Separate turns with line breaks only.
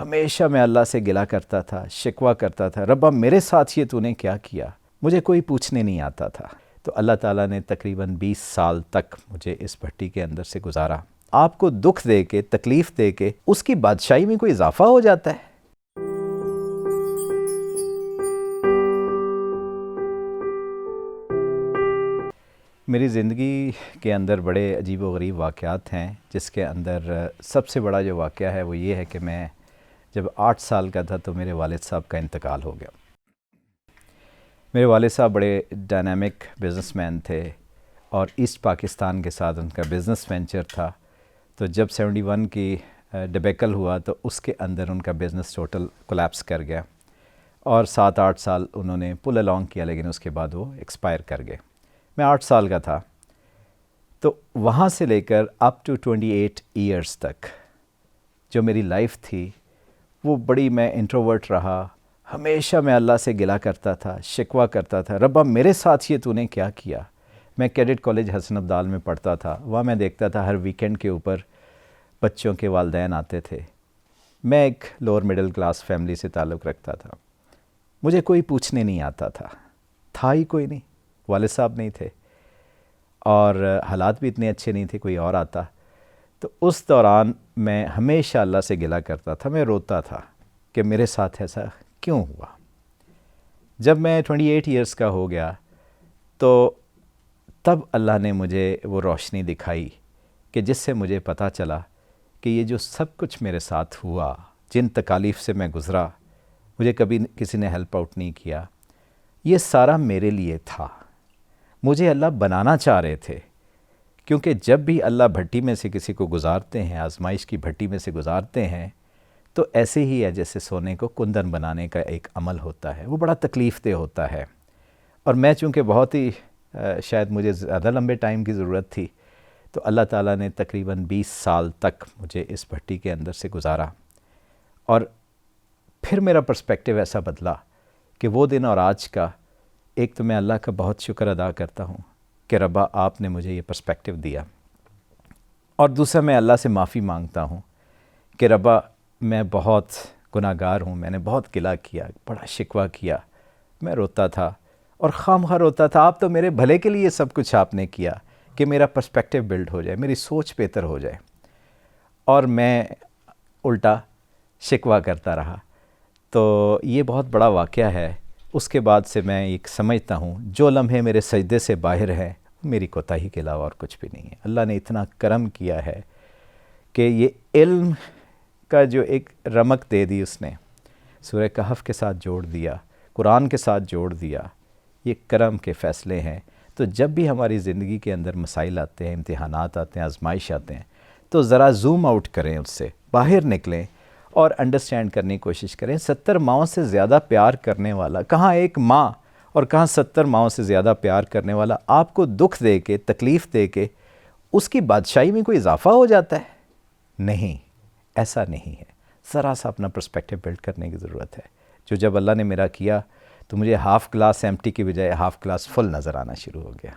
ہمیشہ میں اللہ سے گلا کرتا تھا، شکوہ کرتا تھا، ربا میرے ساتھ یہ تو نے کیا کیا، مجھے کوئی پوچھنے نہیں آتا تھا۔ تو اللہ تعالیٰ نے تقریباً 20 سال تک مجھے اس بھٹی کے اندر سے گزارا۔ آپ کو دکھ دے کے، تکلیف دے کے اس کی بادشاہی میں کوئی اضافہ ہو جاتا ہے؟ میری زندگی کے اندر بڑے عجیب و غریب واقعات ہیں، جس کے اندر سب سے بڑا جو واقعہ ہے وہ یہ ہے کہ میں جب 8 سال کا تھا تو میرے والد صاحب کا انتقال ہو گیا۔ میرے والد صاحب بڑے ڈائنامک بزنس مین تھے اور ایسٹ پاکستان کے ساتھ ان کا بزنس وینچر تھا۔ تو جب 71 کی ڈبیکل ہوا تو اس کے اندر ان کا بزنس ٹوٹل کولیپس کر گیا اور 7-8 سال انہوں نے پل الانگ کیا، لیکن اس کے بعد وہ ایکسپائر کر گئے۔ میں 8 سال کا تھا، تو وہاں سے لے کر اپ ٹو 28 ایئرس تک جو میری لائف تھی وہ بڑی میں انٹروورٹ رہا۔ ہمیشہ میں اللہ سے گلا کرتا تھا، شکوہ کرتا تھا، ربا میرے ساتھ یہ تو نے کیا کیا۔ میں کیڈٹ کالج حسن عبدال میں پڑھتا تھا، وہاں میں دیکھتا تھا ہر ویکنڈ کے اوپر بچوں کے والدین آتے تھے۔ میں ایک لوور مڈل کلاس فیملی سے تعلق رکھتا تھا، مجھے کوئی پوچھنے نہیں آتا تھا ہی کوئی نہیں، والد صاحب نہیں تھے اور حالات بھی اتنے اچھے نہیں تھے کوئی اور آتا۔ تو اس دوران میں ہمیشہ اللہ سے گلا کرتا تھا، میں روتا تھا کہ میرے ساتھ ایسا کیوں ہوا۔ جب میں 28 ایئرس کا ہو گیا تو تب اللہ نے مجھے وہ روشنی دکھائی کہ جس سے مجھے پتہ چلا کہ یہ جو سب کچھ میرے ساتھ ہوا، جن تکالیف سے میں گزرا، مجھے کبھی کسی نے ہیلپ آؤٹ نہیں کیا، یہ سارا میرے لیے تھا۔ مجھے اللہ بنانا چاہ رہے تھے، کیونکہ جب بھی اللہ بھٹی میں سے کسی کو گزارتے ہیں، آزمائش کی بھٹی میں سے گزارتے ہیں، تو ایسے ہی ہے جیسے سونے کو کندن بنانے کا ایک عمل ہوتا ہے، وہ بڑا تکلیف دہ ہوتا ہے۔ اور میں چونکہ بہت ہی شاید مجھے زیادہ لمبے ٹائم کی ضرورت تھی، تو اللہ تعالیٰ نے تقریباً 20 سال تک مجھے اس بھٹی کے اندر سے گزارا۔ اور پھر میرا پرسپیکٹیو ایسا بدلا کہ وہ دن اور آج کا، ایک تو میں اللہ کا بہت شکر ادا کرتا ہوں کہ ربا آپ نے مجھے یہ پرسپیکٹیو دیا، اور دوسرا میں اللہ سے معافی مانگتا ہوں کہ ربا میں بہت گناہ گار ہوں، میں نے بہت گلا کیا، بڑا شکوہ کیا، میں روتا تھا اور خواہ روتا تھا، آپ تو میرے بھلے کے لیے سب کچھ آپ نے کیا کہ میرا پرسپیکٹیو بلڈ ہو جائے، میری سوچ بہتر ہو جائے، اور میں الٹا شکوہ کرتا رہا۔ تو یہ بہت بڑا واقعہ ہے۔ اس کے بعد سے میں ایک سمجھتا ہوں جو لمحے میرے سجدے سے باہر ہیں میری کوتاہی کے علاوہ اور کچھ بھی نہیں ہے۔ اللہ نے اتنا کرم کیا ہے کہ یہ علم کا جو ایک رمق دے دی اس نے، سورہ کہف کے ساتھ جوڑ دیا، قرآن کے ساتھ جوڑ دیا، یہ کرم کے فیصلے ہیں۔ تو جب بھی ہماری زندگی کے اندر مسائل آتے ہیں، امتحانات آتے ہیں، آزمائش آتے ہیں، تو ذرا زوم آؤٹ کریں، اس سے باہر نکلیں اور انڈرسٹینڈ کرنے کی کوشش کریں۔ 70 ماؤں سے زیادہ پیار کرنے والا، کہاں ایک ماں اور کہاں 70 ماؤں سے زیادہ پیار کرنے والا آپ کو دکھ دے کے، تکلیف دے کے اس کی بادشاہی میں کوئی اضافہ ہو جاتا ہے؟ نہیں، ایسا نہیں ہے۔ ذرا سا اپنا پرسپیکٹیو بلڈ کرنے کی ضرورت ہے، جو جب اللہ نے میرا کیا تو مجھے ہاف گلاس ایمٹی کی بجائے ہاف گلاس فل نظر آنا شروع ہو گیا۔